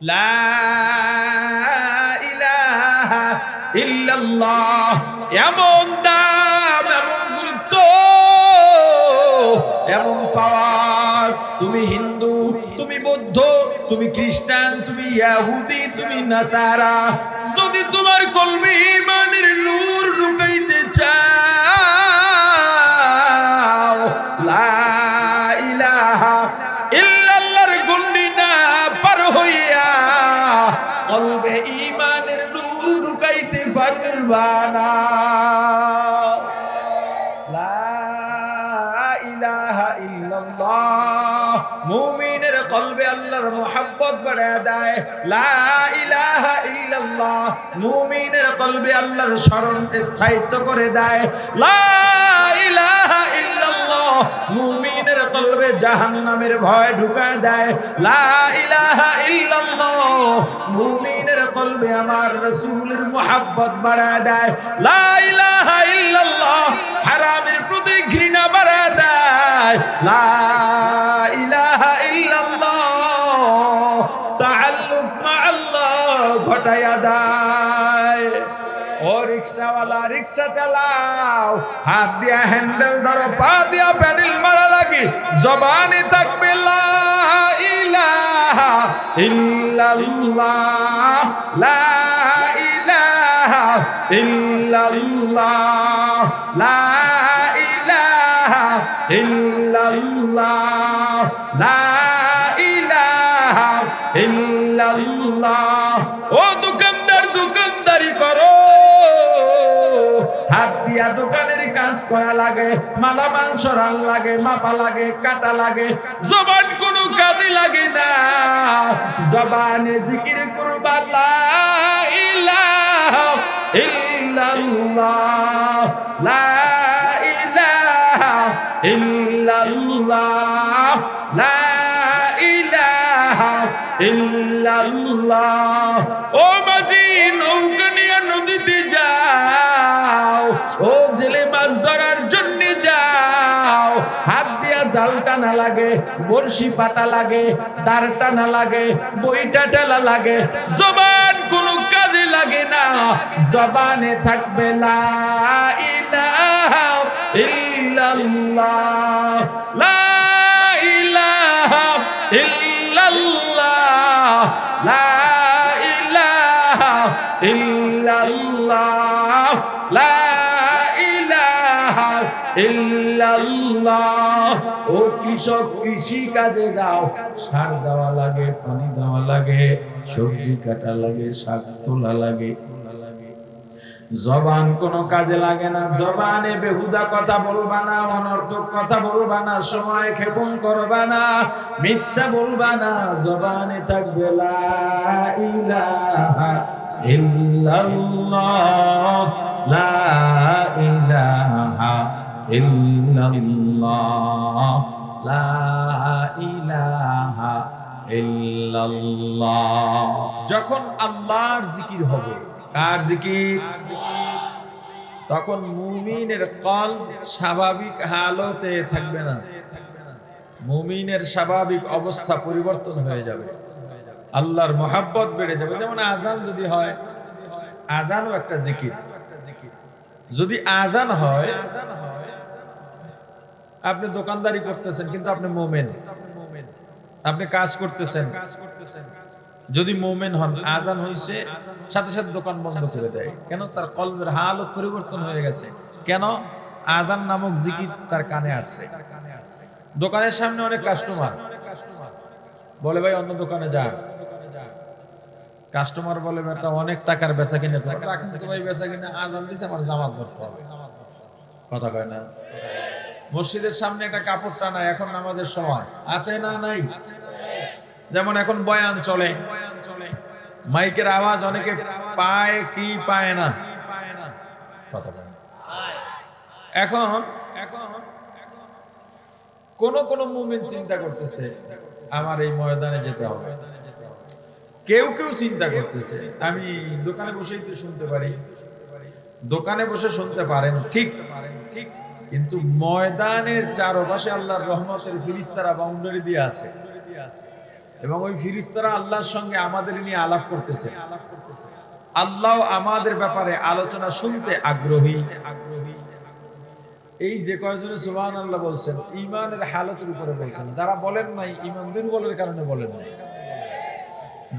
লা ইলাহা ইল্লাল্লাহ। এমন দাম, এমন গুরুত্ব, এমন পাওয়ার। তুমি হিন্দু, তুমি বৌদ্ধ, তুমি খ্রিস্টান, তুমি ইহুদি, তুমি নাসারা, যদি তোমার কলবে ঈমানের নূর ঢুকাইতে চাও, লা ইলাহা ইল্লাল্লাহর গণ্ডি না পার হইয়া কলবে ঈমানের নূর ঢুকাইতে পারবা না। মুমিনের কলবে আল্লাহর মুহাব্বত বাড়ায় দেয়। লা ইলাহা ইল্লাল্লাহ মুমিনের কলবে আল্লাহর শরণ স্থায়িত্ব করে দেয়। লা ইলাহা ইল্লাল্লাহ মুমিনের কলবে জাহান্নামের ভয় ঢুকায় দেয়। লা ইলাহা ইল্লাল্লাহ মুমিনের কলবে আমার রাসূলের মুহাব্বত বাড়ায় দেয়। লা ইলাহা ইল্লাল্লাহ হারামের প্রতি ঘৃণা বাড়ায় দেয়। লা ইলাহা ইল্লাল্লাহ তাআল্লুক মা আল্লাহ ঘটায়া দেয়। ও রিকশাওয়ালা, রিকশা চালাও, হাত দিয়া হ্যান্ডেল ধরো, পা দিয়া প্যাডেল মারা লাগে, জবানে থাকবে লা ইলাহা ইল্লাল্লাহ, লা ইলাহা ইল্লাল্লাহ, লা ইলাহা ইল্লাল্লাহ, লা ইলাহা ইল্লাল্লাহ। ও দোকানদার, দোকানদারি করো, হাত দিয়া দোকানের কাজ করা লাগে, মালা মাংস রান লাগে, মাপা লাগে, কাটা লাগে, জবান কোনো কাজে লাগে না। জবানে জিকির করবা লা ইলাহা ইল্লাল্লাহ, লা ইলাহা ইল্লাল্লাহ, লা ইলাহা ইল্লাল্লাহ। ও মাঝি, নৌকা নিয়ে নদীতে যাও, ও জেলে মাছ ধরার জন্য যাও, হাত দিয়া জাল টানা লাগে, বড়শি পাতা লাগে, দাঁড় টানা লাগে, বইটা টেলা লাগে, জবান কোনো কাজে লাগে না। জবানে থাকবে লা ইলাহা ইল্লাল্লাহ, লা ইলাহা ইল্লাল্লাহ, লা ইলাহা ইল্লাল্লাহ, লা ইলাহা ইল্লাল্লাহ। ও কৃষক, কৃষি কাজে যাও, সার দেওয়া লাগে, পানি দেওয়া লাগে, সবজি কাটা লাগে, শাক তোলা লাগে, জবান কোনো কাজে লাগে না। জবানে বেহুদা কথা বলবা না, অনর্থক কথা বলবা না, সময় ক্ষেপণ করবা না, মিথ্যা বলবা না। জবানে থাকবে লা ইলাহা ইল্লাল্লাহ, লা ইলাহা ইল্লাল্লাহ, লা ইলাহা ইল্লাল্লাহ। যখন আল্লাহর জিকির হবে, কার জিকির? তখন মুমিনের কলব স্বাভাবিক হালতে থাকবে না, মুমিনের স্বাভাবিক অবস্থা পরিবর্তন হয়ে যাবে, আল্লাহর মহব্বত বেড়ে যাবে। যেমন আজান যদি হয়, আজানও একটা জিকির। যদি আজান হয়, আপনি দোকানদারি করতেছেন কিন্তু আপনি মুমিন, আপনি কাজ করতেছেন, যদি মুমিন হন, আজান হইছে সাথে সাথে দোকান বন্ধ করে দেয়। কেন? তার কলবের হালত পরিবর্তন হয়ে গেছে। কেন? আজান নামক জিকির তার কানে আসছে। দোকানের সামনে অনেক কাস্টমার বলে ভাই অন্য দোকানে যান, কাস্টমার বলে বেটা অনেক টাকার বেচা কিনে রাখেন তো ভাই, বেচা কিনে আজান দিছে আমার জামাত ধরতে হবে, কথা কয় না। মসজিদের সামনে একটা কাপড় টানা, এখন নামাজের সময় আছে না নাই? যেমন এখন বয়ান চলে, মাইকের আওয়াজ অনেকে পায় কি পায় না, কথা বলে। এখন কোন কোন মুমিন চিন্তা করতেছে আমার এই ময়দানে যেতে হবে, কেউ কেউ চিন্তা করতেছে আমি দোকানে বসেই তো শুনতে পারি, দোকানে বসে শুনতে পারেন ঠিক, কিন্তু ময়দানের চারপাশে আল্লাহর রহমতের ফেরেশতারা বাউন্ডারি দিয়ে আছে। এবং ওই ফেরেশতারা আল্লাহর সঙ্গে আমাদের নিয়ে আলাপ করতেছে। আল্লাহ আমাদের ব্যাপারে আলোচনা শুনতে আগ্রহী। এই যে কয়জনে সুবহানাল্লাহ বলছেন ঈমানের হালতের উপরে বলছেন, যারা বলেন নাই ঈমান দুর্বলের কারণে বলেন নাই।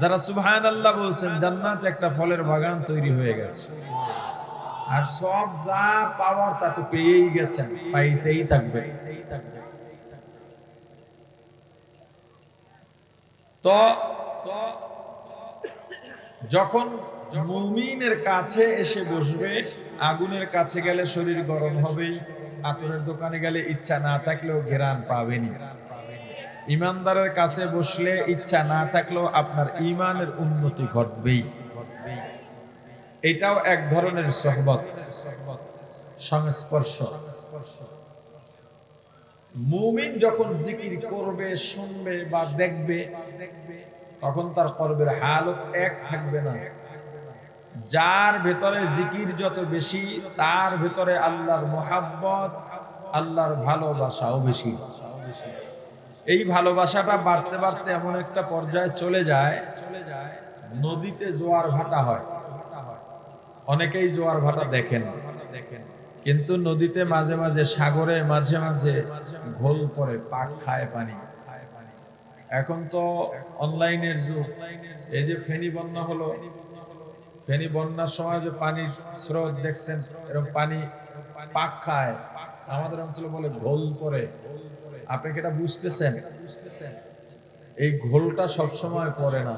যারা সুবহানাল্লাহ বলছেন জান্নাতে একটা ফলের বাগান তৈরি হয়ে গেছে, আর সব যা পাওয়ার তা তো পেয়েই গেছেন, পাইতেই থাকবে। তো যখন মুমিনের কাছে এসে বসবে, আগুনের কাছে গেলে শরীর গরম হবেই, আতরের দোকানে গেলে ইচ্ছা না থাকলেও ঘেরান পাবেনি। ইমানদারের কাছে বসলে ইচ্ছা না থাকলেও আপনার ঈমানের উন্নতি ঘটবেই। এটাও এক ধরনের সোহবত, সংস্পর্শ। মুমিন যখন জিকির করবে, শুনবে বা দেখবে, তখন তার কলবের হালত এক থাকবে না। যার ভেতরে জিকির যত বেশি, তার ভেতরে আল্লাহর মুহাব্বত, আল্লাহর ভালোবাসাও বেশি। এই ভালোবাসাটা বাড়তে বাড়তে এমন একটা পর্যায়ে চলে যায়, নদীতে জোয়ার ভাটা হয়। অনেকেই জোয়ার ভাটা দেখেন, কিন্তু নদীতে মাঝে মাঝে, সাগরে মাঝে মাঝে ঘোল পড়ে, পাক খায় পানি। এখন তো অনলাইনের যুগ। এই যে ফেনী বন্যা হলো, ফেনী বন্যার সময় যে পানির স্রোত দেখছেন, এরকম পানি পাক খায়, আমাদের অঞ্চলে বলে ঘোল পড়ে। আপনি কি এটা বুঝতেছেন? এই ঘোলটা সব সময় পড়ে না।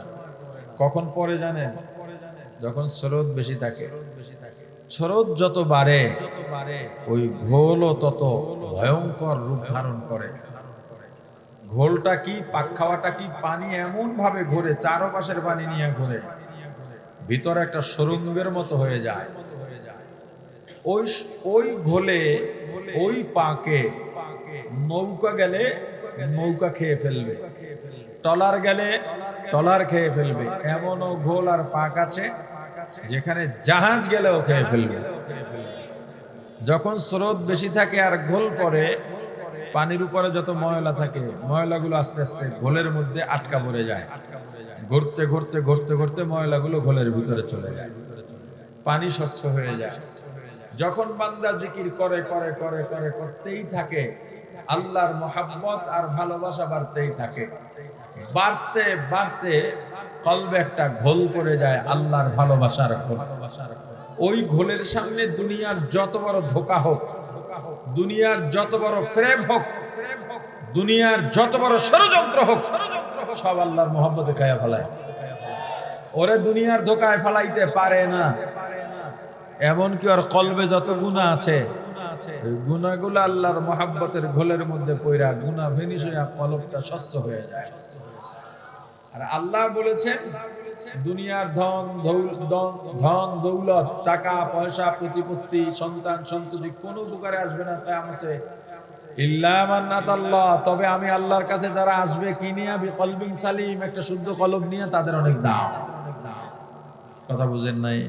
কখন পড়ে জানেন? যখন স্রোত বেশি থাকে। স্রোত যত বাড়ে, ওই ঘোলও তত ভয়ঙ্কর রূপ ধারণ করে। ঘোলটা কি, পাক খাওয়াটা কি, পানি এমন ভাবে ঘোরে, চারপাশের পানি নিয়ে ঘোরে, ভিতরে একটা সুরঙ্গের মতো হয়ে যায়। ওই ঘোলে, ওই পাকে নৌকা গেলে নৌকা খেয়ে ফেলবে, টলার গেলে টলার খেয়ে ফেলবে। এমনও ঘোল আর পাক আছে যেখানে জাহাজ গেলেও খেয়ে ফেলবে। যখন স্রোত বেশি থাকে আর ঘোল পড়ে, পানির উপরে যত ময়লা থাকে, ময়লাগুলো আস্তে আস্তে ঘোলের মধ্যে আটকা পড়ে যায়। ঘুরতে ঘুরতে ঘুরতে ঘুরতে ময়লাগুলো ঘোলের ভিতরে চলে যায়, পানি স্বচ্ছ হয়ে যায়। যখন বান্দা জিকির করে করে করে করে করতেই থাকে, আল্লাহর মুহাব্বত আর ভালোবাসা বাড়তেই থাকে। বাড়তে বাড়তে কলবে একটা ঘোল পড়ে যায়, আল্লাহর ভালোবাসার ঘোল। ওই ঘোলের সামনে দুনিয়ার যত বড় ধোঁকা হোক, দুনিয়ার যত বড় ফ্রেম হোক, দুনিয়ার যত বড় ষড়যন্ত্র হোক, সব আল্লাহর মুহাব্বতে খায়া ফেলায়। ওরে দুনিয়ার ধোঁকায় ফেলাইতে পারে না। এমন কি ওর কলবে যত গুনাহ আছে, ওই গুনাহগুলো আল্লাহর মুহাব্বতের ঘোলের মধ্যে পইরা গুনাহ ফিনিশ হইয়া কলবটা স্বচ্ছ হয়ে যায়। আর আল্লাহ বলেছেন, দুনিয়ার ধন দৌলত, টাকা পয়সা, প্রতিপত্তি, সন্তান সন্ততি কোনো উপকারে আসবে না কিয়ামতে, ইল্লা মান আতাল্লাহ, তবে আমি আল্লাহর কাছে যারা আসবে কি নিয়ে, বিকলবিন সালিম, একটা শুদ্ধ কলব নিয়ে, তাদের অনেক দাম। কথা বুঝেন নাই?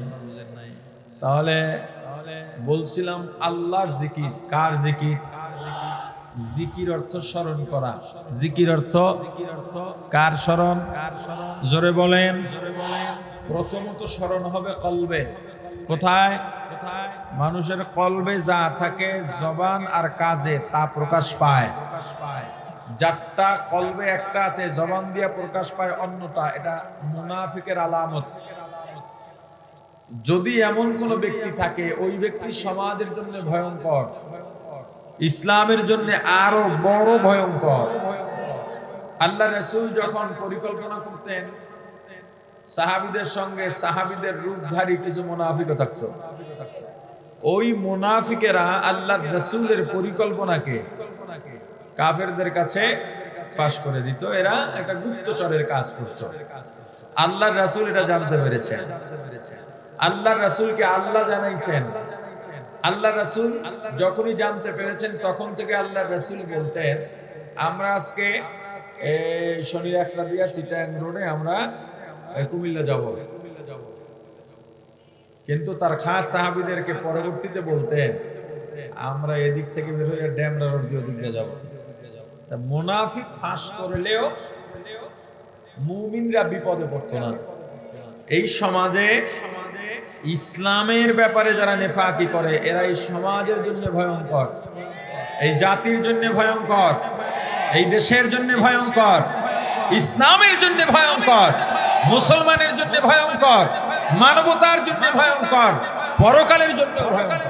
তাহলে বলছিলাম আল্লাহর জিকির। কার জিকির? জিকির অর্থ স্মরণ করা। জিকির অর্থ কার স্মরণ? জোরে বলেন। প্রথমত স্মরণ হবে কলবে। কোথায়? মানুষের কলবে যা থাকে, জবান আর কাজে তা প্রকাশ পায়। যারটা কলবে একটা আছে, জবান দিয়ে প্রকাশ পায় অন্যটা, এটা মুনাফিকের আলামত। যদি এমন কোন ব্যক্তি থাকে, ওই ব্যক্তি সমাজের জন্য ভয়ঙ্কর, ইসলামের জন্য আরো বড় ভয়ঙ্কর। আল্লাহ রাসূল যখন পরিকল্পনা করতেন, সাহাবীদের সঙ্গে সাহাবীদের রূপধারী কিছু মুনাফিকও থাকতো। ওই মুনাফিকেরা আল্লাহর রাসূলের পরিকল্পনাকে কাফেরদের কাছে পাশ করে দিত। এরা একটা গুপ্তচরের কাজ করত। আল্লাহর রাসূল এটা জানতে পেরেছেন। আল্লাহর রাসূলকে আল্লাহ জানাইছেন। আল্লাহ রাসূল যখনই জানতে পেরেছেন, তখন থেকে আল্লাহর রাসূল বলতেন, আমরা আজকে শনি একটা দিয়া চিটাং রোডে আমরা কুমিল্লা যাব। কিন্তু তার খাস সাহাবীদেরকে পরবর্তীতে বলতেন, আমরা এদিক থেকে বের হয়ে ড্যামরা রোড দিয়ে ওদিক দিয়ে যাব। মুনাফিক ফাঁস করলেও মুমিনরা বিপদে পড়তো না। এই সমাজে ইসলামের ব্যাপারে যারা নেফাকি করে এরা এই সমাজের জন্য ভয়ঙ্কর, এই জাতির জন্য ভয়ঙ্কর, এই দেশের জন্য ভয়ঙ্কর, ইসলামের জন্য ভয়ঙ্কর, মুসলমানের জন্য ভয়ঙ্কর, মানবতার জন্য ভয়ঙ্কর, পরকালের জন্য ভয়ঙ্কর।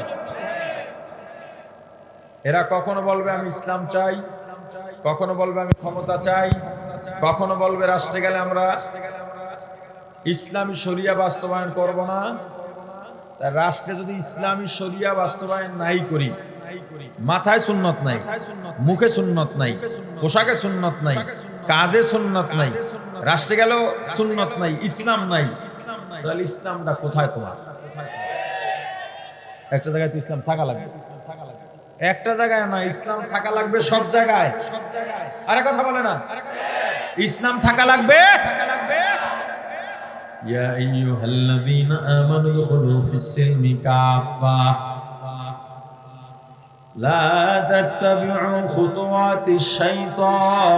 এরা কখনো বলবে আমি ইসলাম চাই, কখনো বলবে আমি ক্ষমতা চাই, কখনো বলবে রাষ্ট্রে গেলে আমরা ইসলামী শরিয়া বাস্তবায়ন করব না। রাষ্ট্রে যদি ইসলামী শরিয়া বাস্তবায়ন নাই করি, মাথায় সুন্নত নাই, মুখে সুন্নত নাই, পোশাকে সুন্নত নাই, কাজে সুন্নত নাই, রাষ্ট্রে গেলেও সুন্নত নাই, ইসলাম নাই, তাহলে ইসলামটা কোথায় তোমার? একটা জায়গায় তো ইসলাম থাকা লাগবে, একটা জায়গায় না, ইসলাম থাকা লাগবে সব জায়গায়। আরে কথা বলে না, ইসলাম থাকা লাগবে। ইয়া আইয়ুহাল্লাযীনা আমানু দুখুলু ফিস-সিলমি কাফা লা তাত্তাবিউ খুতুওয়াতিশ শাইতান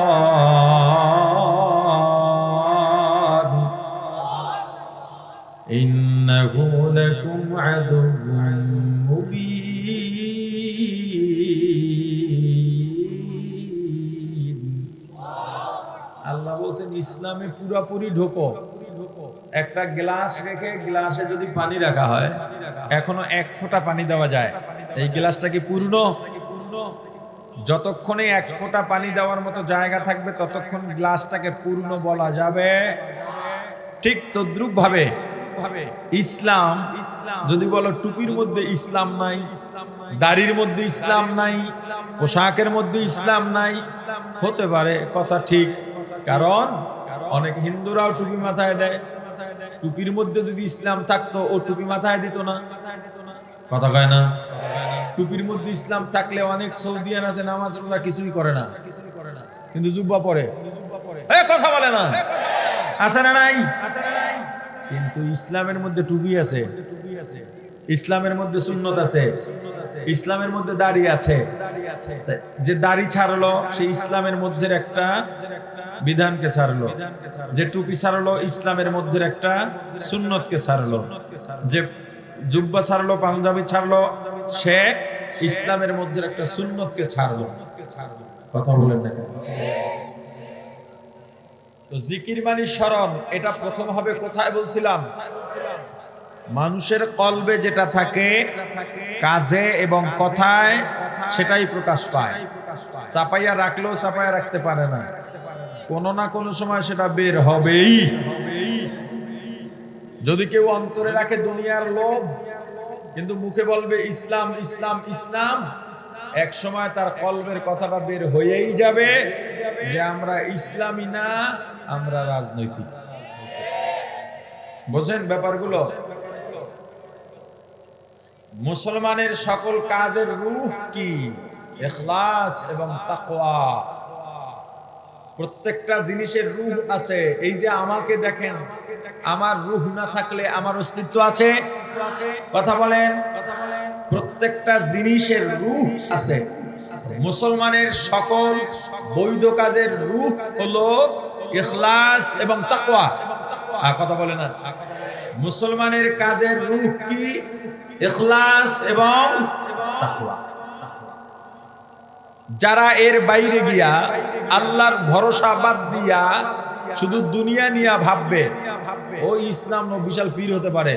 ইন্নাহু লাকুম আদুউম মুবিন। আল্লাহ বলেন ইসলামে পুরোপুরি ঢোকো। একটা গ্লাস রেখে গ্লাসে যদি পানি রাখা হয়, এখনো 1 ফোঁটা পানি দেওয়া যায়, এই গ্লাসটা কি পূর্ণ? যতক্ষণে 1 ফোঁটা পানি দেওয়ার মতো জায়গা থাকবে ততক্ষণ গ্লাসটাকে পূর্ণ বলা যাবে। ঠিক তদ্রুপ ভাবে ইসলাম, যদি বলো টুপির মধ্যে ইসলাম নাই, দাড়ির মধ্যে ইসলাম নাই, পোশাকের মধ্যে ইসলাম নাই, হতে পারে কথা ঠিক, কারণ অনেক হিন্দুরাও টুপি মাথায় দেয়। টুপির মধ্যে যদি ইসলাম থাকতো ও টুপি মাথায় দিত না, কথা কয় না? টুপির মধ্যে ইসলাম থাকলে অনেক সৌদিয়ান আছে নামাজ রোজা কিছুই করে না, কিন্তু জুব্বা পরে, কথা বলে না, আছে না নাই? কিন্তু ইসলামের মধ্যে টুপি আছে, ইসলামের মধ্যে সুন্নত আছে, ইসলামের মধ্যে দাড়ি আছে। যে দাড়ি ছাড়লো সে ইসলামের মধ্যে একটা বিধানকে ছাড়লো, যে টুপি ছাড়লো ইসলামের মধ্যে একটা সুন্নতকে ছাড়লো, যে জুব্বা ছাড়লো পাঞ্জাবি ছাড়লো সে ইসলামের মধ্যে একটা সুন্নতকে ছাড়লো। কথা বলেন না? তো জিকির মানে স্মরণ, এটা প্রথম হবে কোথায় বলছিলাম? মানুষের কলবে যেটা থাকে কাজে এবং কথায় সেটাই প্রকাশ পায়। চাপাইয়া রাখলেও চাপাইয়া রাখতে পারে না, কোনো না কোনো সময় সেটা বের হবেই। যদি কেউ অন্তরে রাখে দুনিয়ার লোভ, কিন্তু মুখে বলবে ইসলাম ইসলাম ইসলাম, এক সময় তার কলবের কথাটা বের হয়েই যাবে যে আমরা ইসলামী না, আমরা রাজনৈতিক। বোঝেন ব্যাপারগুলো? মুসলমানের সকল কাজের রূহ কি? ইখলাস এবং তাকওয়া। প্রত্যেকটা জিনিসের রূহ আছে। এই যে আমাকে দেখেন, আমার রূহ না থাকলে আমার অস্তিত্ব আছে? কথা বলেন। প্রত্যেকটা জিনিসের রূহ আছে। মুসলমানের সকল বৈধ কাজের রূহ হলো ইখলাস এবং তাকওয়া। কথা বলে না? মুসলমানের কাজের রূহ কি? ইখলাস এবং তাকওয়া। যারা এর বাইরে গিয়া আল্লাহর ভরসা বাদ দিয়া শুধু দুনিয়া নিয়ে ভাববে, ওই ইসলাম ও বিশাল পীর হতে পারে,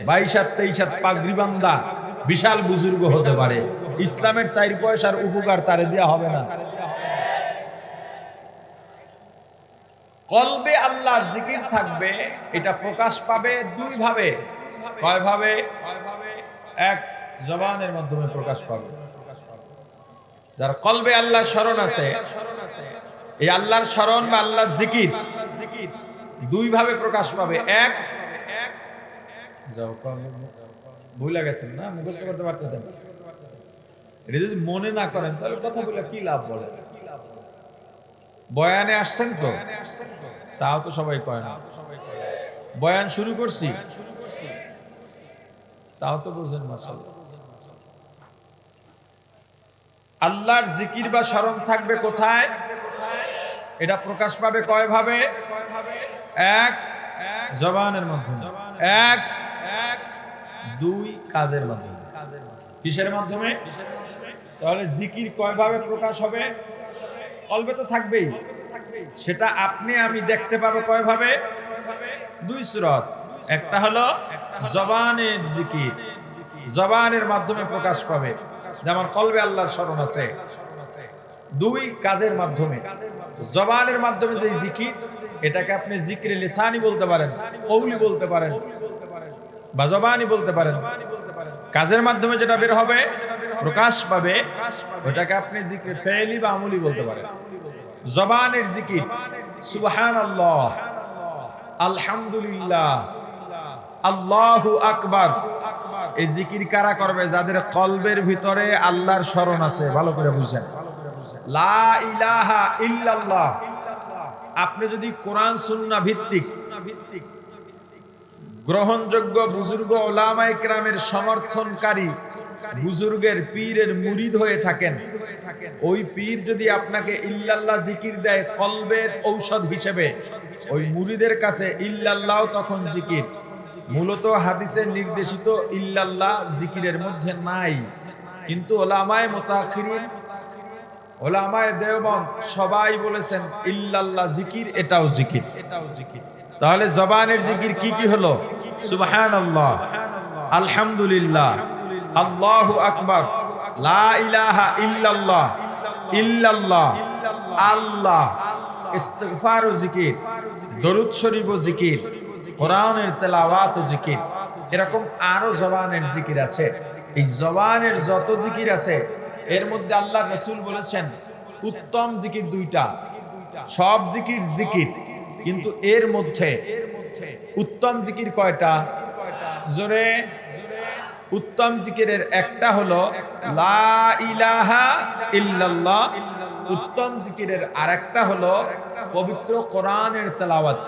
22-23 পাগড়ি বান্দা বিশাল বুজুর্গ হতে পারে, ইসলামের 4 পয়সার উপকার তারে দেয়া হবে না। কলবে আল্লাহর জিকির থাকবে, এটা প্রকাশ পাবে 2 ভাবে। কয় ভাবে? এক, জবানের মাধ্যমে প্রকাশ পাবে। যার কলবে আল্লাহর স্মরণ আছে, এই আল্লাহর স্মরণ বা আল্লাহর জিকির 2 ভাবে প্রকাশ পাবে। এক, ভুলে গেছেন না, মুখস্থ করতে পারতেছেন, এটা যদি মনে না করেন তাহলে কথা বলে কি লাভ? বলে বয়ানে আসছেন তো, তাও তো সবাই কয় না। বয়ান শুরু করছি, তাও তো বুঝেন। মাশাআল্লাহ। আল্লাহর জিকির বা স্মরণ থাকবে কোথায়? এটা প্রকাশ পাবে কয় ভাবে? এক জবানের মাধ্যমে, এক দুই কাজের মাধ্যমে। কিসের মাধ্যমে? তাহলে জিকির কয়ভাবে প্রকাশ হবে? কলবে তো থাকবেই, সেটা আপনি আমি দেখতে পাবো কয়ভাবে? দুই সূরত। একটা হলো জবানের জিকির, জবানের মাধ্যমে প্রকাশ পাবে, যেমন কলবে আল্লাহর স্মরণ আছে। দুই কাজের মাধ্যমে। জবানের মাধ্যমে যে জিকির, এটাকে আপনি জিকরে লিসানি বলতে পারেন, কৌলি বলতে পারেন, বা জবানি বলতে পারেন। কাজের মাধ্যমে যেটা বের হবে, প্রকাশ পাবে, ওটাকে আপনি জিকরে ফেলি বা আমলি বলতে পারেন। জবানের জিকির সুবহানাল্লাহ, আলহামদুলিল্লাহ, আল্লাহু আকবার, এই জিকির কারা করবে? যাদের কলবের ভিতরে আল্লাহর স্মরণ আছে। ভালো করে বুঝেন, লা ইলাহা ইল্লাল্লাহ। আপনি যদি কোরআন সুন্নাহ ভিত্তিক গ্রহণযোগ্য বুজুর্গ উলামায়ে কেরামের সমর্থনকারী বুজুর্গের পীরের মুরিদ হয়ে থাকেন, ওই পীর যদি আপনাকে ইল্লাল্লাহ জিকির দেয় কলবের ঔষধ হিসেবে, ওই মুরিদের কাছে ইল্লাল্লাহ তখন জিকির। মূলত হাদিসে নির্দেশিত ইল্লাল্লাহ জিকিরের মধ্যে নাই, কিন্তু উলামায়ে মুতাআখিরিন, উলামায়ে দেওবন্দ সবাই বলেছেন ইল্লাল্লাহ জিকির, এটাও জিকির। তাহলে জবানের জিকির কি কি হলো? সুবহানাল্লাহ, আলহামদুলিল্লাহ, আল্লাহু আকবার, লা ইলাহা ইল্লাল্লাহ, ইল্লাল্লাহ, আল্লাহ, ইস্তিগফার ও জিকির, দরুদ শরীফ ও জিকির, কোরআনের তেলাওয়াত ও জিকির। এরকম আরো জবানের জিকির আছে। এই জবানের যত জিকির আছে, এর মধ্যে আল্লাহর রাসূল বলেছেন উত্তম জিকির দুইটা। সব জিকির জিকির, কিন্তু এর মধ্যে উত্তম জিকির কয়টা? জোরে। উত্তম জিকিরের একটা হলো লা ইলাহা ইল্লাল্লাহ। উত্তম জিকিরের আরেকটা হলো পবিত্র কোরআনের তেলাওয়াত,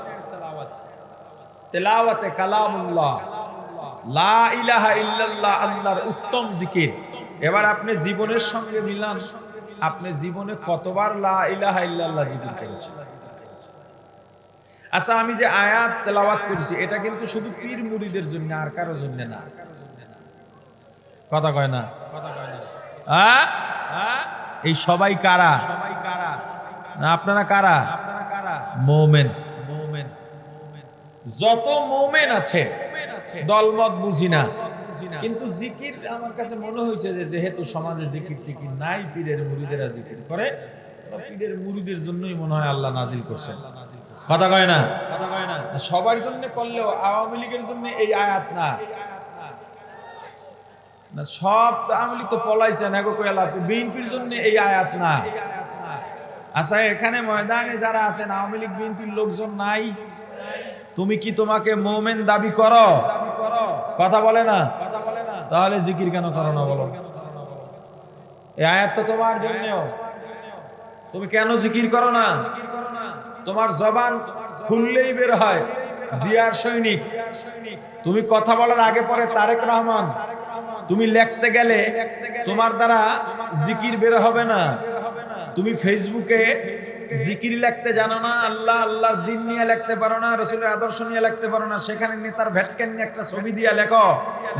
তেলাওয়াতে কালামুল্লাহ। লা ইলাহা ইল্লাল্লাহ আল্লাহর উত্তম জিকির। এবার আপনি জীবনের সঙ্গে মিলান, আপনি জীবনে কতবার লা ইলাহা ইল্লাল্লাহ জিকির করেছেন? আচ্ছা, আমি যে আয়াত তেলাওয়াত করেছি, এটা কিন্তু শুধু পীর মুরিদের জন্য, আর কারোর জন্য না। কথা কয় না? এই সবাই কারা? না আপনারা কারা? মুমিন। যত মুমিন আছে, দলমত বুঝি না, কিন্তু জিকির আমার কাছে মনে হয়েছে যে যেহেতু সমাজে জিকির টিকির নাই, পীরের মুরিদেরা জিকির করে, পীরের মুরিদের জন্যই মনে হয় আল্লাহ নাজিল করছেন। কথা কয় না? সবার জন্য করলেও আওয়ামী লীগের জন্য এই আয়াত না। সব আওয়ামী লীগ তো পলাইছেন, বিএনপির জন্য এই আয়াত না। আচ্ছা, এখানে ময়দানে যারা আছেন আওয়ামী লীগ বিএনপির লোকজন নাই, তুমি কি তোমাকে মুমিন দাবি করো? কথা বলে না? তাহলে জিকির কেন করো না বলো? এই আয়াত তো তোমার জন্য, তুমি কেন জিকির করো না? তোমার জবান খুললেই বের হয় জিয়ার সৈনিক। তুমি কথা বলার আগে পরে তারেক রহমান। তুমি লিখতে গেলে তোমার দ্বারা জিকির বের হবে না। তুমি ফেসবুকে জিকির লিখতে জানো না, আল্লাহ আল্লাহর দিন নিয়ে লিখতে পারো না, রাসূলের আদর্শ নিয়ে লিখতে পারো না, সেখানে নেতার ভেটকেন নিয়ে একটা ছবি দিয়ে লেখো,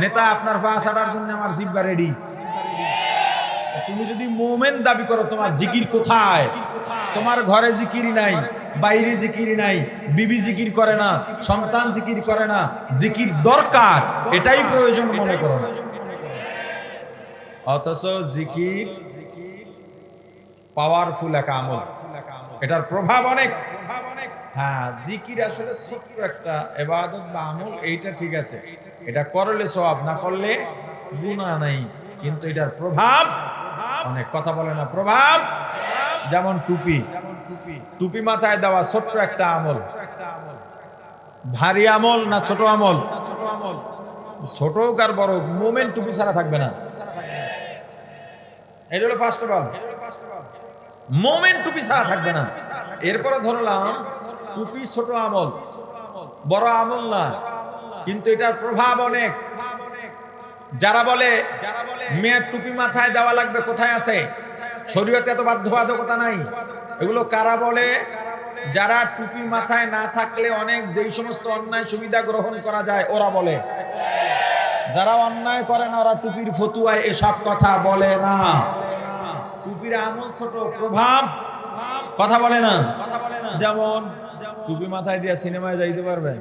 নেতা আপনার পা ছাড়ার জন্য আমার জিব্বা রেডি। তুমি যদি মুমিন দাবি করো, তোমার জিকির কোথায়? তোমার ঘরে জিকির নাই, বাইরে জিকির নাই, বিবি জিকির করে না, সন্তান জিকির করে না, জিকির দরকার, এটাই প্রয়োজন মনে করো না। অথচ জিকির পাওয়ারফুল এক আমল, এটার প্রভাব অনেক। হ্যাঁ, জিকির আসলে ছোট্ট একটা ইবাদত বা আমল, এইটা ঠিক আছে, এটা করলে সওয়াব, না করলে গুনাহ নাই, কিন্তু এটার প্রভাব অনেক। কথা বলে না? প্রভাব যেমন টুপি, টুপি মাথায় দেওয়া ছোট্ট একটা আমল, ভারী আমল না ছোট আমল? ছোট হোক আর বড়, মুমিন টুপি ছাড়া থাকবে না। এটা হলো ফার্স্ট অফ অল, মুমিন টুপি ছাড়া থাকবে না। এরপরে ধরলাম টুপি ছোট আমল, বড় আমল না, কিন্তু এটার প্রভাব অনেক। যারা বলে মেয়ের টুপি মাথায় দেওয়া লাগবে, কোথায় আছে? শরীয়তে এত বাধ্যবাধকতা নাই। এগুলো কারা বলে? যারা টুপি মাথায় না থাকলে অনেক যেই সমস্ত অন্যায় সুবিধা গ্রহণ করা যায় ওরা বলে, যারা অন্যায় করে না ওরা টুপির ফতুয়ায় এসব কথা বলে না। টুপির আমল ছোট, প্রভাব কথা বলে না। যেমন টুপি মাথায় দিয়ে সিনেমায় যাইতে পারবেন?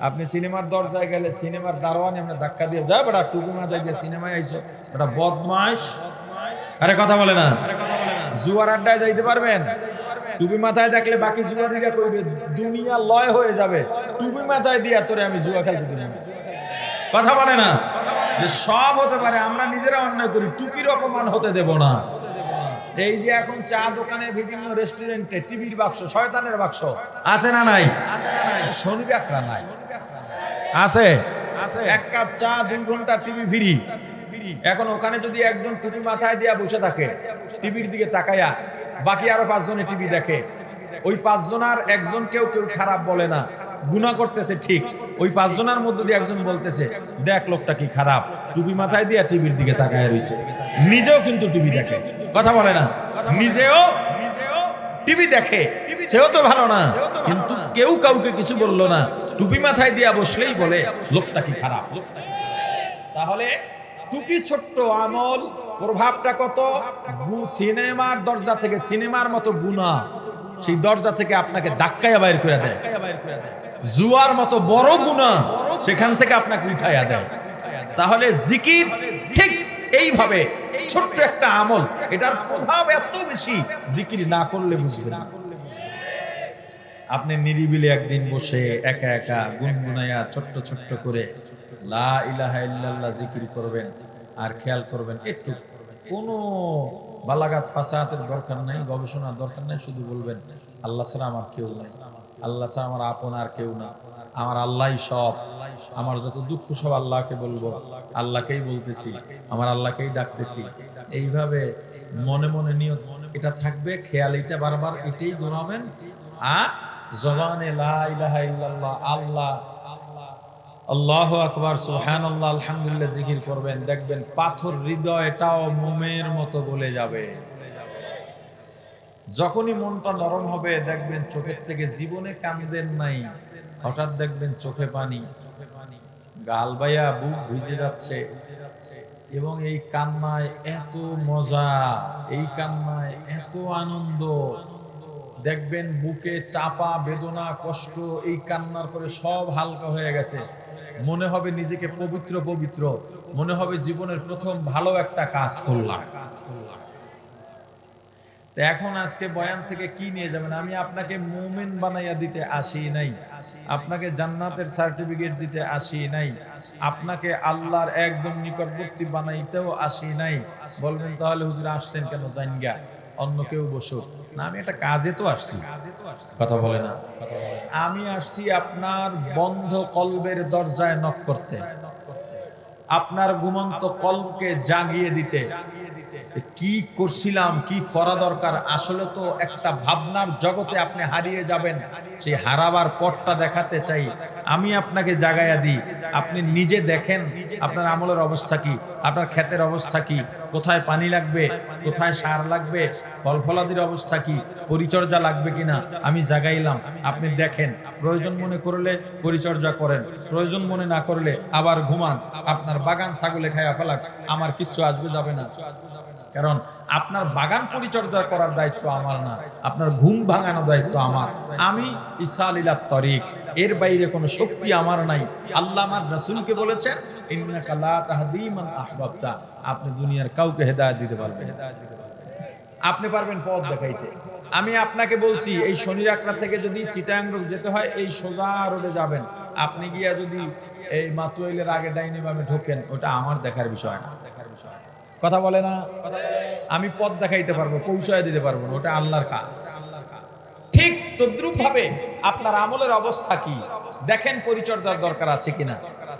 আপনি সিনেমার দরজায় গেলে সিনেমার দারোয়ানে আমরা ধাক্কা দিয়ে যা বেটা টুপি মাথায় দিয়ে সিনেমায় আইছো, এটা বদমাশ। আরে কথা বলে না। জুয়ার আড্ডায় যাইতে পারবেন? টুপি মাথায় দেখলে বাকি জুয়ারিরা কইবে দুনিয়া লয় হয়ে যাবে, টুপি মাথায় দিয়া তোরে আমি জুয়া খেলতে দিলাম। কথা বলে না যে সব হতে পারে, আমরা নিজেরা অন্যায় করি, টুপির অপমান হতে দেব না। এই যে এখন চা দোকানে, বিভিন্ন রেস্টুরেন্টে টিভির বাক্স, শয়তানের বাক্স আছে না নাই? শনি ব্যাকরা নাই? আছে। এক কাপ চা 2 ঘন্টা টিভি ফ্রি। এখন ওখানে যদি একজন টুপি মাথায় দিয়া বসে থাকে, টিভির দিকে তাকায়া বাকি আরো 5 জনে টিভি দেখে, ওই 5 জনার একজন কেউ খারাপ বলে না, গুনাহ করতেছে ঠিক, ওই 5 জনের মধ্যে দিয়ে একজন বলতেছে দেখ লোকটা কি খারাপ, টুপি মাথায় দিয়া টিভির দিকে তাকায় রইছে, নিজেও কিন্তু টিভি দেখে। কথা বলে না, নিজেও টিভি দেখে, সেও তো ভালো না, কিন্তু কেউ কাউকে কিছু বললো না, টুপি মাথায় দিয়া বসলেই বলে লোকটা কি খারাপ। তাহলে টুপি ছোট্ট আমল, প্রভাবটা কত? সিনেমার দরজা থেকে, সিনেমার মতো গুনাহ সেই দরজা থেকে আপনাকে ধাক্কায়া বাইর করে দেয়। জুয়ার মতো বড় গুনাহ সেখান থেকে আপনাকে উঠাইয়া দেয়। তাহলে জিকির ঠিক এইভাবে ছোট্ট একটা আমল, এটার প্রভাব এত বেশি, জিকির না করলে বুঝবেন না। আপনি নিরিবিলি একদিন বসে একা একা গুনগুনায়া ছোট্ট ছোট্ট করে লা ইলাহা ইল্লাল্লাহ জিকির করবেন, আর খেয়াল করবেন একটু কোনো বালাগাত ফাসাহাতের দরকার নাই, গবেষণার দরকার নাই, শুধু বলবেন আল্লাহ ছাড়া আমার কেউ নাই, আল্লাহ ছাড়া আমার আপন আর কেউ না, আমার আল্লাহই সব, আমার যত দুঃখ সব আল্লাহকে বলবো, আল্লাহকেই বলতেছি, আমার আল্লাহকেই ডাকতেছি। এইভাবে মনে মনে নিয়ত এটা থাকবে, খেয়াল এটা বারবার এটাই দোহরাবেন। আর জবানে লা ইলাহা ইল্লাল্লাহ, আল্লাহ, আল্লাহু আকবার, সুবহানাল্লাহ, আলহামদুলিল্লাহ জিকির করবেন, দেখবেন পাথর হৃদয়টাও মোমের মতো গলে যাবে। যখনই মনটা নরম হবে দেখবেন চোখের থেকে, জীবনে কান্দেন নাই, হঠাৎ দেখবেন চোখে পানি, গাল বাইয়া বুক ভিজে যাচ্ছে, এবং এই কান্নায় এত মজা, এই কান্নায় এত আনন্দ, দেখবেন বুকে চাপা বেদনা কষ্ট এই কান্নার পরে সব হালকা হয়ে গেছে, মনে হবে নিজেকে পবিত্র পবিত্র, মনে হবে জীবনের প্রথম ভালো একটা কাজ করলাম। এখন আজকে বয়ান থেকে কি নিয়ে যাবেন? আমি আপনাকে মুমিন বানাইয়া দিতে আসি নাই, আপনাকে জান্নাতের সার্টিফিকেট দিতে আসি নাই, আপনাকে আল্লাহর একদম নিকটবর্তী বানাইতেও আসি নাই। বলবেন তাহলে হুজুর আসছেন কেন, জানগা অন্য কেউ বসুক না, আমি একটা কাজে তো আসছি। কথা বলে না, আমি আসছি আপনার বন্ধ কলবের দরজায় নক করতে, আপনার ঘুমন্ত কলবকে জাগিয়ে দিতে। কি করছিলাম, কি করা দরকার, আসলে তো একটা ভাবনার জগতে আপনি হারিয়ে যাবেন, সেই হারাবার পথটা দেখাতে চাই। আমি আপনাকে জাগাইয়া দিই, আপনি নিজে দেখেন আপনার আমলের অবস্থা কি, আপনার ক্ষেতের অবস্থা কি, কোথায় পানি লাগবে, কোথায় সার লাগবে, ফল ফলাদির অবস্থা কি, পরিচর্যা লাগবে কিনা, আমি জাগাইলাম, আপনি দেখেন, প্রয়োজন মনে করলে পরিচর্যা করেন, প্রয়োজন মনে না করলে আবার ঘুমান, আপনার বাগান ছাগলে খায়া ফেলাক, আমার কিচ্ছু আসবে যাবে না। কারণ আপনার বাগান পরিচর্যা করার দায়িত্ব আমার না, আপনার ঘুম ভাঙানোর দায়িত্ব আমার। আমি ইসালিলাত তরিক, এর বাইরে কোনো শক্তি আমার নাই। আল্লাহ আমার রাসূলকে বলেছেন ইন্নাকা লা তাহদি মান আহবাবতা, আপনি দুনিয়ার কাউকে হেদায়েত দিতে পারবেন, আপনি পারবেন পথ দেখাইতে। আমি আপনাকে বলছি এই শনির আকড়া থেকে যদি চিটাং রোড যেতে হয়, এই সোজা রোডে যাবেন, আপনি গিয়া যদি এই মাতুয়াইলের আগে ডাইনে বামে ঢোকেন, ওটা আমার দেখার বিষয় না। কথা বলে না, আমি পথ দেখাইতে পারবো, পৌঁছায় দিতে পারবো না, ওটা আল্লাহর কাজ। ঠিক তদ্রুপ ভাবে আপনার আমলের অবস্থা কি দেখেন, পরিচর্যার দরকার আছে কিনা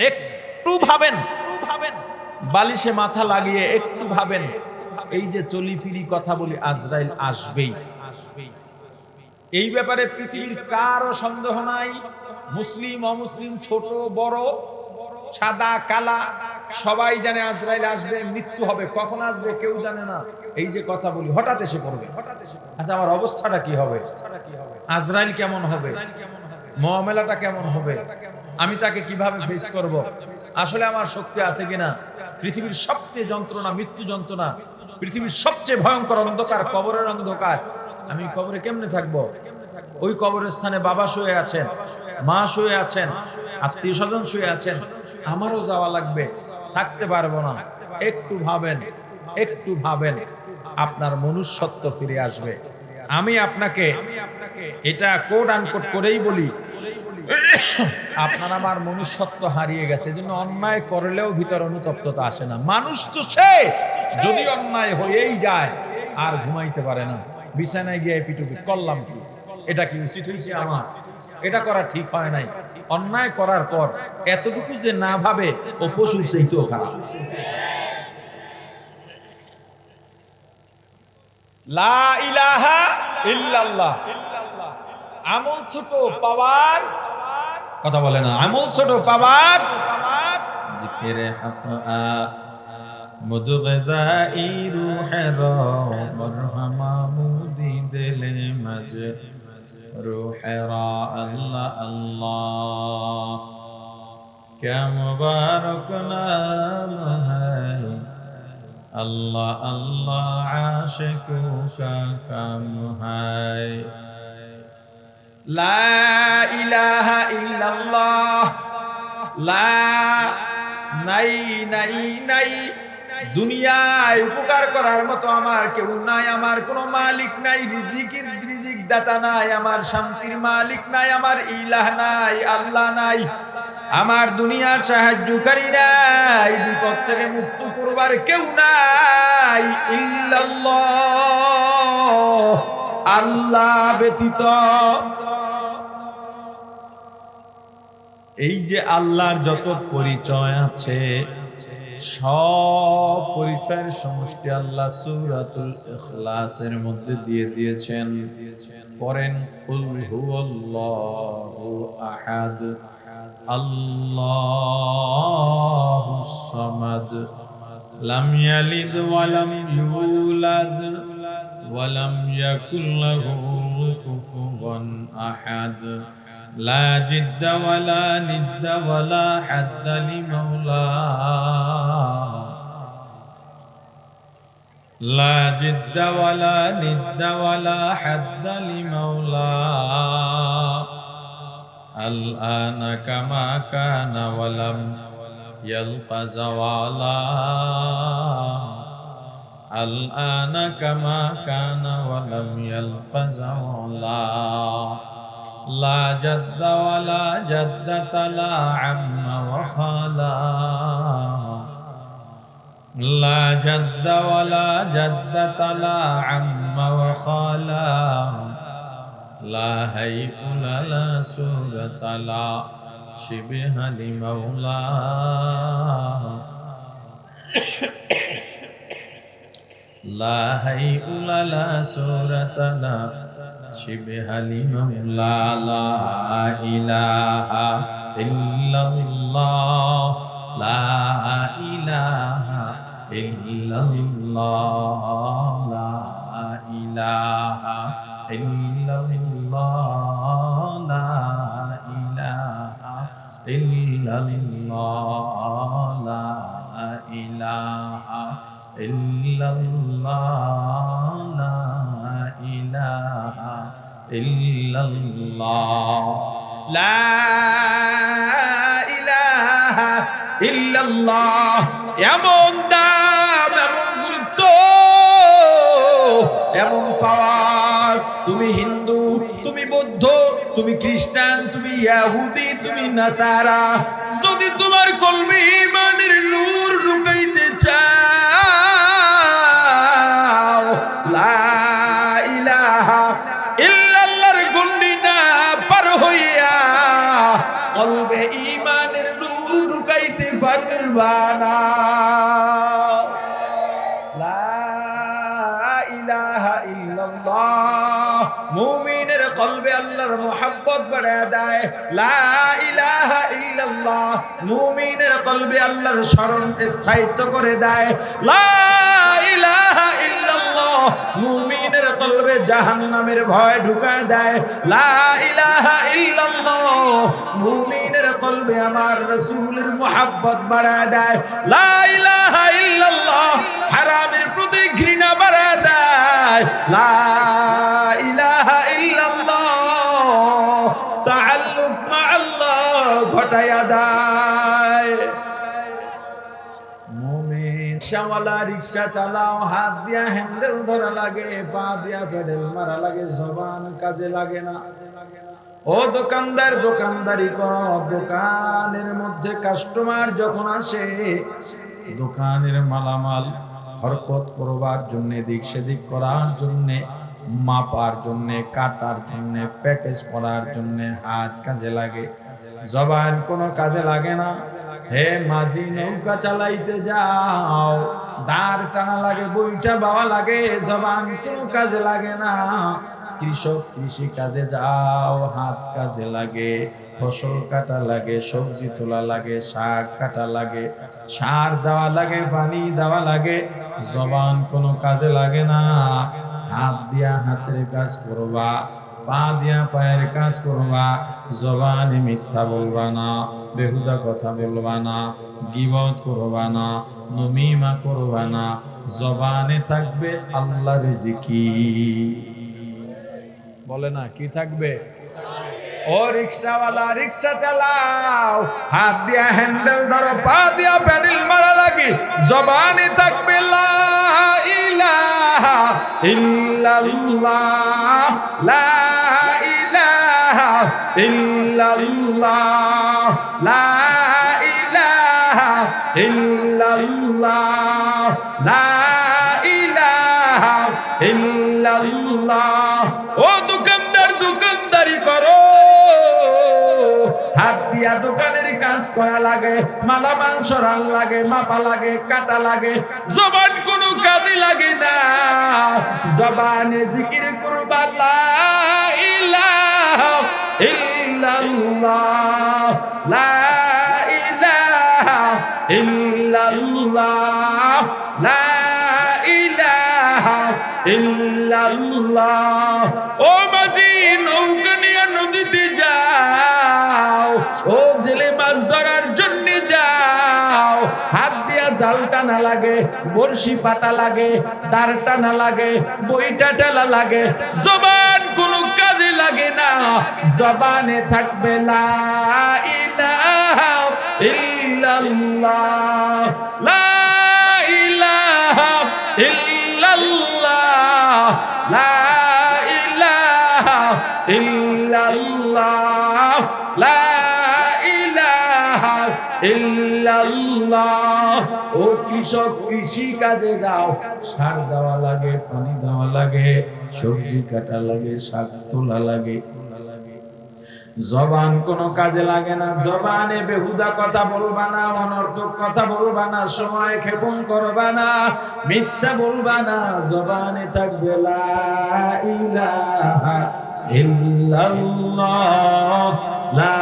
একটু ভাবেন, বালিশে মাথা লাগিয়ে একটু ভাবেন। এই যে চলি ফিরি কথা বলি, আজরাইল আসবেই, এই ব্যাপারে পৃথিবীর কারো সন্দেহ নাই। মুসলিম অমুসলিম ছোট বড় সাদা কালা, সবাই জানে আজরাইল আসবে, মৃত্যু হবে, কখন আসবে কেউ জানে না। এই যে কথা বলি, হঠাৎ এসে পড়বে। আচ্ছা, আমার অবস্থাটা কি হবে? আজরাইল কেমন হবে? মুআমালাটা কেমন হবে? আমি তাকে কিভাবে ফেস করব? আসলে আমার শক্তি আছে কিনা? পৃথিবীর সবচেয়ে যন্ত্রণা মৃত্যু যন্ত্রণা, পৃথিবীর সবচেয়ে ভয়ঙ্কর অন্ধকার কবরের অন্ধকার। আমি কবরে কেমনে থাকবো? ওই কবরের স্থানে বাবা শুয়ে আছেন, মা শুয়ে আছেন, আত্মীয় স্বজন শুয়ে আছেন, আমারও যাওয়া লাগবে, থাকতে পারবো না। একটু ভাবেন, একটু ভাবেন, আপনার মনুষ্যত্ব ফিরে আসবে। আমি আপনাকে এটা কোড আনকোড করেই বলি, আপনার আমার মনুষ্যত্ব হারিয়ে গেছে। এজন্য অন্যায় করলেও ভিতর অনুতপ্ততা আসে না। মানুষ তো সে যদি অন্যায় হয়েই যায় আর ঘুমাইতে পারে না, বিছানায় গিয়ে পিটুপি করলাম কি, এটা কি উচিত হয়েছে আমার? এটা করা ঠিক হয় নাই। অন্যায় করার পর এতটুকু যে না ভাবে, ও পশু, সেইটাও খারাপ। লা ইলাহা ইল্লাল্লাহ। আমল ছোট পাওয়ার কথা বলে না, আমল ছোট পাওয়ার জিকিরে হাফা মুদগদাই রুহেরা মারহামা মুদি দিলে মাঝে রুহেরা আল্লাহ আল্লাহ क्या मुबारक नाम है अल्लाह अल्लाह आशिकों का काम है ला इलाहा इल्लल्लाह ला নাই নাই নাই দুনিয়ায় উপকার করার মতো আমার কেউ নাই, আমার কোনো মালিক নাই, রিজিক দাতা নাই, আমার শান্তির মালিক নাই, আমার ইলাহ নাই, আল্লাহ নাই, আমার দুনিয়ার সাহায্যকারী নাই, বিপদ থেকে মুক্ত করবার কেউ নাই ইল্লাল্লাহ, আল্লাহ ব্যতীত। এই যে আল্লাহর যত পরিচয় আছে, সব পরিচয়ের সমষ্টি আল্লাহ সূরাতুল ইখলাসের মধ্যে দিয়ে দিয়েছেন। পড়েন কুল হুয়াল্লাহু আহাদ আল্লাহুস সামাদ লাম ইয়ালিদ ওয়া লাম ইউলাদ ওয়া লাম ইয়াকুল লাহু কুফুওয়ান আহাদ لا جد ولا ند ولا حد لمولاه لا جد ولا ند ولا حد لمولاه الآن كما كان ولم يلق زوالا الآن كما كان ولم يلق زوالا لا جد ولا جدة لا عم وخالا لا جد ولا جدة لا عم وخالا لا هيئ لا صورة لا شبه لمولاه لا هيئ لا صورة لا شبه لمولى لا إله إلا الله لا إله إلا الله لا إله إلا الله لا إله إلا الله لا إله إلا الله لا إله إلا الله لا إله إلا الله এমন দাম, এমন গুরুত্ব, এমন পাওয়ার। তুমি হিন্দু, তুমি বৌদ্ধ, তুমি খ্রিস্টান, তুমি ইহুদি, তুমি নাসারা, যদি তোমার কলবে ঈমানের নূর ঢুকাইতে চাও, লা ইলাহা ইল্লাল্লাহর গণ্ডি না পার হইয়া কলবে ঈমানের নূর ঢুকাইতে পারবা না। লা ইলাহা ইল্লাল্লাহ মুমিনের কলবে আল্লাহর মুহাব্বত বাড়ায় দেয়। লা ইলাহা ইল্লাল্লাহ মুমিনের কলবে আল্লাহর স্মরণ স্থায়িত্ব করে দেয়। লা ইলাহা ইল্লাল্লাহ মুমিনের কলবে জাহান্নামের ভয় ঢুকায় দেয়। লা ইলাহা ইল্লাল্লাহ মুমিনের কলবে আমার রাসূলের মুহাব্বত বাড়ায় দেয়। লা ইলাহা ইল্লাল্লাহ হারামের প্রতি ঘৃণা বাড়ায় দেয়। লা ইলাহা ইল্লাল্লাহ তাআল্লুক মা আল্লাহ ঘটায়া দেয়। মুমিন রিকশাওয়ালা রিকশা চালাও, হাত দিয়া হ্যান্ডেল ধরা লাগে, পা দিয়া পেডেল মারা লাগে, জবান কাজে লাগে না। ও দোকানদার দোকানদারি করো, দোকানের মধ্যে কাস্টমার যখন আসে দোকানের মালামাল হরকত করবার জন্য, দিক সেদিক করার জন্য, মাপার জন্য, কাটার জন্য, প্যাকেজ করার জন্য হাত কাজে লাগে, জবান কোনো কাজে লাগে না। হে মাঝি নৌকা চালাইতে যাও, দাঁড় টানা লাগে, বইটা বাওয়া লাগে, জবান কোনো কাজে লাগে না। কৃষক কৃষি কাজে যাও, হাত কাজে লাগে, ফসল কাটা লাগে, সবজি তোলা লাগে, শাক কাটা লাগে, সার দেওয়া লাগে, পানি দেওয়া লাগে, জবান কোনো কাজে লাগে না। হাত দিয়া হাতের কাজ করবা, পা দিয়া পায়ের কাজ করবা, জবানে মিথ্যা বলবা না, বেহুদা কথা বলবা না, গীবত করবা না, নমিমা করবা না, জবানে থাকবে আল্লাহর জিকির। বলে না কি থাকবে? ও রিকশাওয়ালা রিকশা চালাও, হাত দিয়া হ্যান্ডেল ধরো, পা দিয়া প্যাডেল মারা লাগে, জবানে থাকবে লা ইলাহা ইল্লাল্লাহ, লা ইলাহা ইল্লাল্লাহ, লা ইলাহা ইল্লাল্লাহ, লা ইলাহা ইল্লাল্লাহ। ও দোকানদার দোকানদারি করো, হাত দিয়া দোকানের কাজ করা লাগে, মালামাল সরান লাগে, মাপা লাগে, কাটা লাগে, জবান কোনো কাজে লাগে না। জবানে জিকির করবা লা ইলাহা ইল্লাল্লাহ, লা ইলাহা ইল্লাল্লাহ, লা ইলাহা ইল্লাল্লাহ। ও মাঝি নৌকা নিয়ে নদীতে যাও, ও জেলে মাছ ধরার জন্য যাও, হাত দিয়া জাল টানা লাগে, বড়শি পাতা লাগে, দাঁড় টানা লাগে, বইটা টালা লাগে, জবান কোনো কাজে লাগে না। জবানে থাকবে লা ইলাহা ইল্লাল্লাহ, লা ইলাহা ইল্লাল্লাহ, লা ইলাহা ইল্লাল্লাহ, লা ইলাহা ইল্লাল্লাহ। ও কৃষক কৃষি কাজে যাও, সার দেওয়া লাগে, পানি দেওয়া লাগে, সবজি কাটা লাগে, শাক তোলা লাগে, জবান কোনো কাজে লাগে না। জবানে বেহুদা কথা বলবা না, অনর্থক কথা বলবা না, সময় ক্ষেপণ করবা না, মিথ্যা বলবা না। জবানে থাকবে লা ইলাহা ইল্লাল্লাহ, লা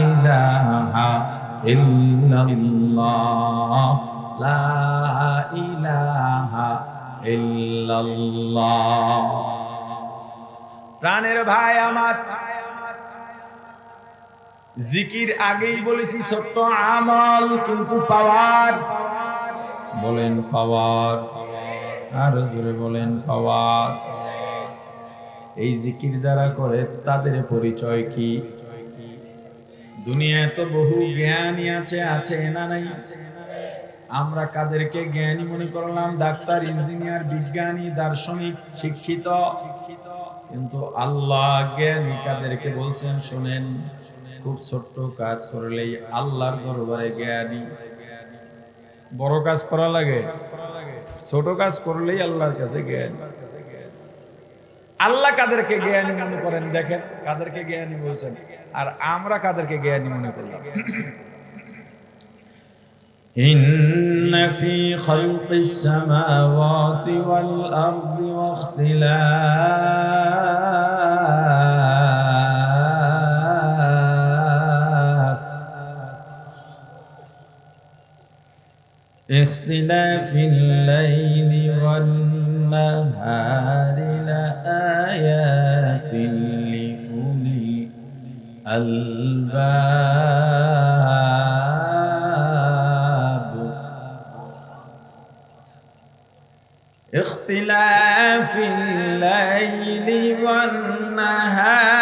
ইলাহা ইল্লাল্লাহ, লা ইলাহা ইল্লাল্লাহ। প্রাণের ভাই আমার, জিকির আগেই বলেছি ছোট্ট আমল, কিন্তু পাওয়ার। বলেন পাওয়ার, আর জোরে বলেন পাওয়ার। এই জিকির যারা করে তাদের পরিচয় কি? দুনিয়ায় তো বহু জ্ঞানী আছে, আছে না নাই? আমরা কাদেরকে জ্ঞানী মনে করলাম? ডাক্তার, ইঞ্জিনিয়ার, বিজ্ঞানী, দার্শনিক, শিক্ষিত। কিন্তু আল্লাহ জ্ঞানী কাদেরকে বলছেন শোনেন, খুব ছোট্ট কাজ করলেই আল্লাহর দরবারে জ্ঞানী। বড় কাজ করা লাগে, ছোট কাজ করলেই আল্লাহর কাছে জ্ঞানী। আল্লাহ কাদেরকে জ্ঞানী মনে করেন দেখেন, কাদেরকে জ্ঞানী বলছেন, আর আমরা কাদেরকে জ্ঞানী মনে করলাম? ইন্না ফি খালকিস সামাওয়াতি ওয়াল আরদি ওয়া ইখতিলাফ اختلاف الليل والنهار لآيات لأولي الألباب اختلاف الليل والنهار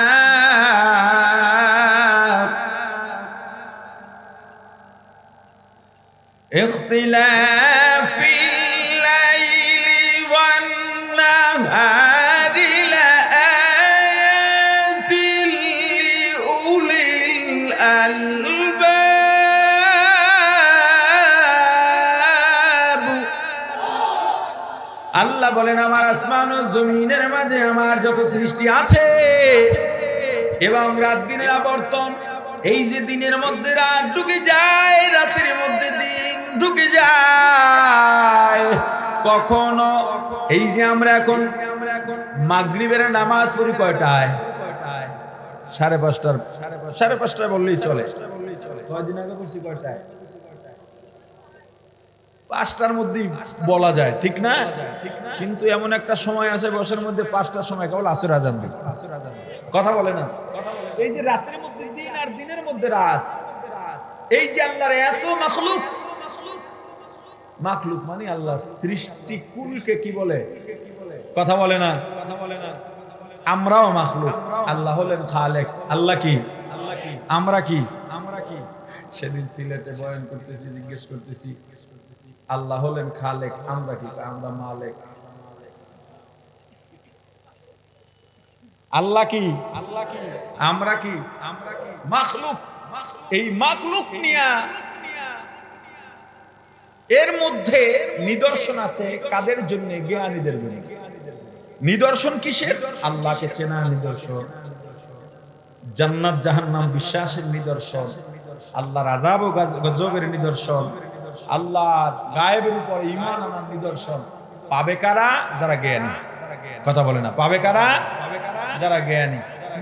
اختلاف الليل والنهار لآيات لأولي الألباب আল্লাহ বলেন আমার আসমান ও জমিনের মাঝে আমার যত সৃষ্টি আছে এবং রাত দিনের আবর্তন, এই যে দিনের মধ্যে রাত ঢুকে যায়, রাতের মধ্যে দিন ঢুকে যায়, কখনো এই যে আমরা এখন মাগরিবের নামাজ পড়ি কয়টায়? 5:30। 5:30 বললেই চলে। কয়দিন আগে পড়ছি কয়টায়? 5টার মধ্যেই বলা যায়, ঠিক না? কিন্তু এমন একটা সময় আছে বছরের মধ্যে 5টার সময় কেবল আসর আজান দিই, কথা বলে না। এই যে রাতের মধ্যে দিন আর দিনের মধ্যে রাত, এই যে আল্লাহর এত মাখলুক, মাখলুক মানে আল্লাহর সৃষ্টি কুলকে কি বলে? কথা বলে না। আমরাও মাখলুক, আল্লাহ হলেন খালেক। আল্লাহ কি? আমরা কি? সেদিন সিলেটে বয়ান করতেছি, জিজ্ঞেস করতেছি আল্লাহ হলেন খালেক, আমরা কি? আমরা মালেক। আল্লাহ কি? আমরা কি? মাখলুক। এই মাখলুক নিয়া এর মধ্যে নিদর্শন আছে কাদের জন্য? জ্ঞানীদের জন্য। নিদর্শন কিসের? আল্লাহকে চেনা নিদর্শন, জান্নাত জাহান্নাম বিশ্বাসের নিদর্শন, আল্লাহর আযাব ও গজবের নিদর্শন, আল্লাহর গায়েবের উপর ঈমান আনার নিদর্শন। পাবে কারা? যারা জ্ঞানী। কথা বলে না। পাবে কারা? যারা জ্ঞানী।